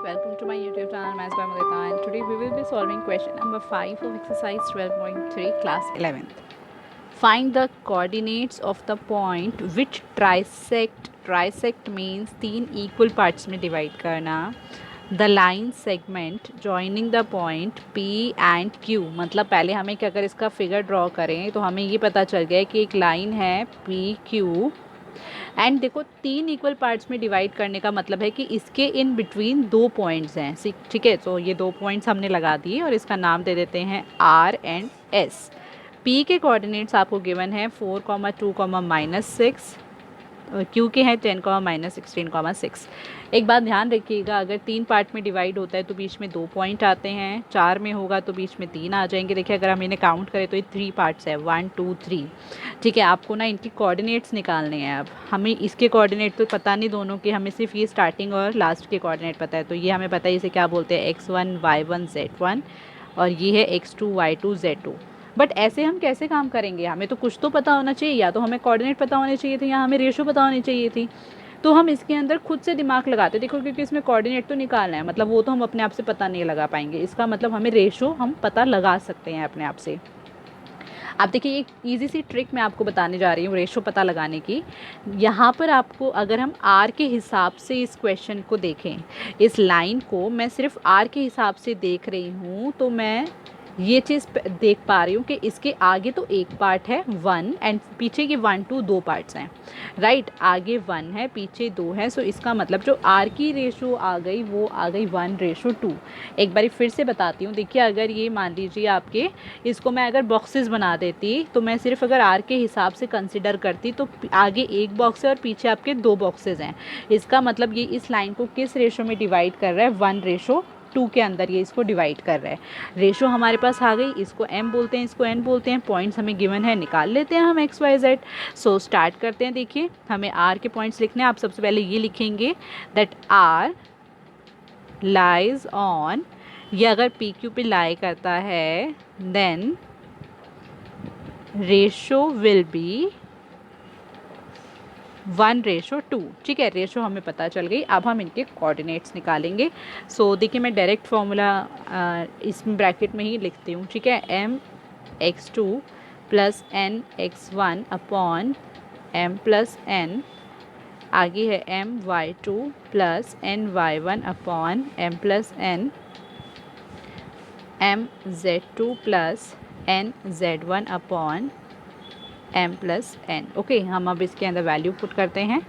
welcome to my YouTube channel Maths by Mudita, and today we will be solving question number 5 of exercise 12.3 class 11th. Find the coordinates of the point which trisect means तीन equal parts में divide करना, the line segment joining the point P and Q. मतलब पहले हमें क्या अगर इसका figure draw करें तो हमें ये पता चल गया कि एक लाइन है पी क्यू एंड देखो तीन इक्वल पार्ट्स में डिवाइड करने का मतलब है कि इसके इन बिटवीन दो पॉइंट्स हैं, ठीक है। तो ये दो पॉइंट्स हमने लगा दिए और इसका नाम दे देते हैं आर एंड एस। पी के कोऑर्डिनेट्स आपको गिवन है 4,2,-6, क्यू के हैं 10,-16,6। एक बात ध्यान रखिएगा, अगर तीन पार्ट में डिवाइड होता है तो बीच में दो पॉइंट आते हैं, चार में होगा तो बीच में तीन आ जाएंगे। देखिए अगर हम इन्हें काउंट करें तो ये थ्री पार्ट्स है, 1 2 3, ठीक है। आपको ना इनकी कोऑर्डिनेट्स निकालने हैं। अब हमें इसके कोऑर्डिनेट तो पता नहीं दोनों के, हमें सिर्फ ये स्टार्टिंग और लास्ट के कोऑर्डिनेट पता है। तो ये हमें पता है इसे क्या बोलते हैं, x1 y1 z1 और ये है x2 y2 z2। बट ऐसे हम कैसे काम करेंगे, हमें तो कुछ तो पता होना चाहिए, या तो हमें कोऑर्डिनेट पता होने चाहिए थे या हमें रेशो पता होनी चाहिए थी। तो हम इसके अंदर खुद से दिमाग लगाते, देखो क्योंकि इसमें कोऑर्डिनेट तो निकालना है, मतलब वो तो हम अपने आप से पता नहीं लगा पाएंगे। इसका मतलब हमें रेशो हम पता लगा सकते हैं अपने आप से। आप देखिए एक इजी सी ट्रिक मैं आपको बताने जा रही हूँ रेशो पता लगाने की। यहाँ पर आपको अगर हम आर के हिसाब से इस क्वेश्चन को देखें, इस लाइन को मैं सिर्फ आर के हिसाब से देख रही हूँ, तो मैं ये चीज़ देख पा रही हूँ कि इसके आगे तो एक पार्ट है 1 एंड पीछे के 1 2 दो पार्ट्स हैं, राइट। आगे 1 है पीछे 2 है, सो इसका मतलब जो आर की रेशो आ गई वो आ गई 1:2। एक बारी फिर से बताती हूँ, देखिए अगर ये मान लीजिए आपके, इसको मैं अगर बॉक्सेस बना देती तो मैं सिर्फ अगर आर के हिसाब से कंसिडर करती तो आगे एक बॉक्स है और पीछे आपके दो बॉक्सेस हैं। इसका मतलब ये इस लाइन को किस रेशो में डिवाइड कर रहा है, 1:2 के अंदर ये इसको डिवाइड कर रहा है। रेशो हमारे पास आ गई, इसको m बोलते हैं, इसको n बोलते हैं। पॉइंट्स हमें गिवन है, निकाल लेते हैं हम x y z। So start करते हैं। देखिए हमें r के पॉइंट्स लिखने हैं। आप सबसे पहले ये लिखेंगे दैट r लाइज ऑन, ये अगर पी क्यू पे लाई करता है देन रेशो विल बी 1:2, ठीक है। रेशो हमें पता चल गई। अब हम इनके कोऑर्डिनेट्स निकालेंगे। सो देखिए मैं डायरेक्ट फॉर्मूला इसमें ब्रैकेट में ही लिखती हूँ, ठीक है। mx2 + nx1 upon m + n, आगे है my2 + ny1 upon m + n, mz2 + nz1 upon m + n। Okay, हम अब इसके अंदर वैल्यू पुट करते हैं।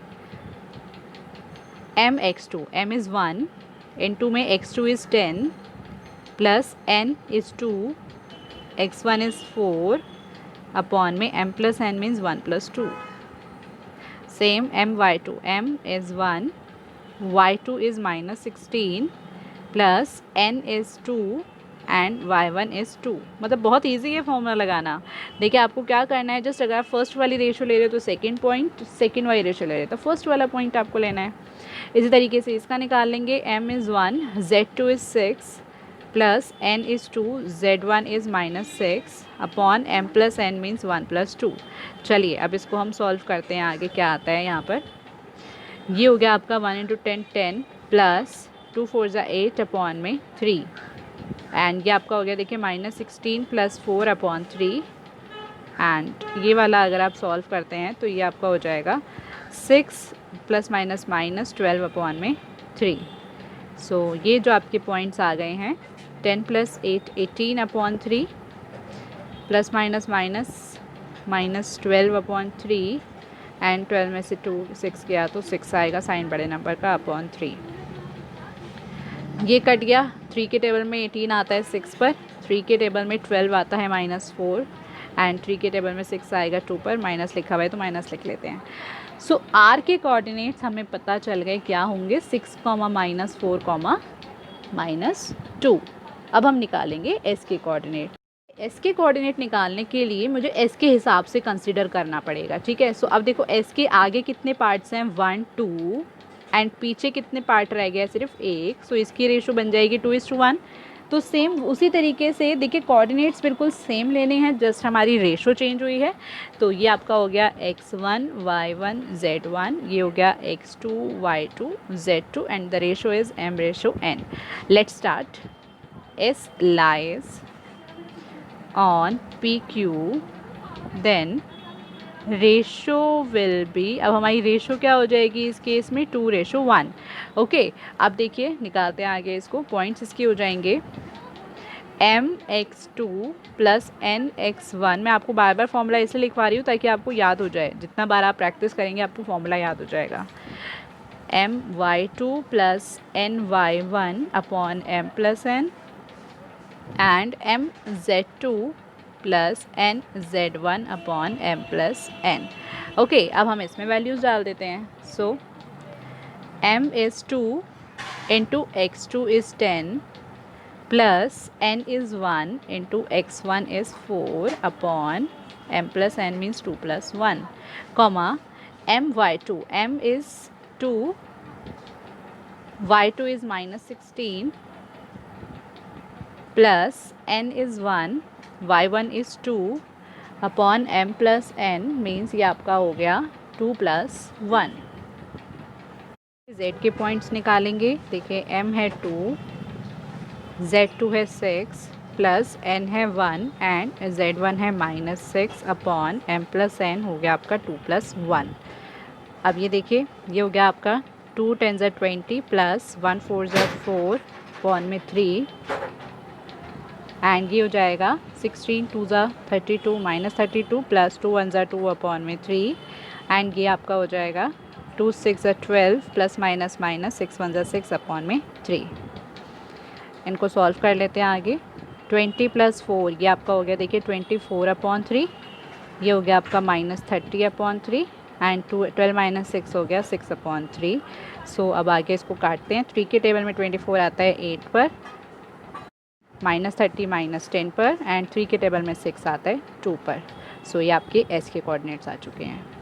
mx2, m इज़ 1, into में x2 is 10 plus n is 2, x1 is 4 upon में m + n means 1 + 2। Same my2, m is 1, y2 is -16 plus n is 2 and y1 is 2। मतलब बहुत इजी है फॉर्मूला लगाना। देखिए आपको क्या करना है, जस्ट अगर आप फर्स्ट वाली रेशो ले रहे हो तो सेकंड पॉइंट, सेकंड वाली रेशो ले रहे हो तो फर्स्ट वाला पॉइंट आपको लेना है। इसी तरीके से इसका निकाल लेंगे। m is 1, z2 is 6 plus n is 2, z1 is -6 upon m + n means 1 + 2। चलिए अब इसको हम सॉल्व करते हैं। आगे क्या आता है यहाँ पर, ये हो गया आपका 1 × 10 10 प्लस 2 4 8 अपॉन में 3 एंड ये आपका हो गया देखिए -16 + 4 अपॉन 3 एंड ये वाला अगर आप सॉल्व करते हैं तो ये आपका हो जाएगा 6 ± -12 अपॉन में 3। सो ये जो आपके पॉइंट्स आ गए हैं 10 + 8 18 upon 3 plus minus 12 upon 3 and 12 में से 2 6 गया तो 6 आएगा साइन बड़े नंबर का अपॉन 3। ये कट गया। 3 के टेबल में 18 आता है 6 पर, 3 के टेबल में 12 आता है -4 एंड 3 के टेबल में 6 आएगा 2 पर, माइनस लिखा हुआ है तो माइनस लिख लेते हैं। सो आर के कोऑर्डिनेट्स हमें पता चल गए क्या होंगे, 6, -4, -2। अब हम निकालेंगे एस के कोऑर्डिनेट। एस के कोऑर्डिनेट निकालने के लिए मुझे एस के हिसाब से कंसिडर करना पड़ेगा, ठीक है। सो अब देखो एस के आगे कितने पार्ट्स हैं, 1 2 एंड पीछे कितने पार्ट रह गया, सिर्फ एक। सो इसकी रेशो बन जाएगी 2:1 तो सेम उसी तरीके से देखिए कोऑर्डिनेट्स बिल्कुल सेम लेने हैं, जस्ट हमारी रेशो चेंज हुई है। तो ये आपका हो गया x1 y1 z1, ये हो गया x2 y2 z2 and the ratio is m/n। Let's start. S lies on PQ, then ratio will be, अब हमारी रेशो क्या हो जाएगी इस केस में 2:1। ओके, अब देखिए निकालते हैं आगे इसको, पॉइंट्स इसके हो जाएंगे mx2 प्लस nx1। मैं आपको बार बार फॉर्मूला इसलिए लिखवा रही हूँ ताकि आपको याद हो जाए, जितना बार आप प्रैक्टिस करेंगे आपको फॉर्मूला याद हो जाएगा। my2 plus ny1 upon m plus n and mz2 plus nz1 upon m plus n। Okay, अब हम इसमें वैल्यूज़ डाल देते हैं। सो m is 2 into x2 is 10 plus n is 1 into x1 is 4 upon m plus n means 2 plus 1 comma my2, m is 2, y2 is -16 plus n is 1, y1 is 2 upon m plus n means ये आपका हो गया 2 plus 1। z के points निकालेंगे। देखिए m है 2, z2 है 6 plus n है 1 एंड z1 है -6 अपॉन m प्लस n हो गया आपका 2 प्लस 1। अब ये देखिए ये हो गया आपका 2 10 ज़ा 20 प्लस 1 4 ज़ा 4 अपॉन में 3 एंड ये हो जाएगा 16 2 ज़ा 32 -32 प्लस 2 1 ज़ा 2 अपॉन में 3 एंड ये आपका हो जाएगा 2 6 ज़ा 12 प्लस माइनस 6 1 ज़ा 6 अपॉन में 3। इनको सॉल्व कर लेते हैं आगे। 20 प्लस 4 ये आपका हो गया देखिए 24 अपॉन 3, ये हो गया आपका -30 अपॉन 3 एंड 12 माइनस 6 हो गया 6 अपॉन 3। सो अब आगे इसको काटते हैं। 3 के टेबल में 24 आता है 8 पर, -30 -10 पर एंड 3 के टेबल में 6 आता है 2 पर। सो ये आपके S के कोऑर्डिनेट्स आ चुके हैं।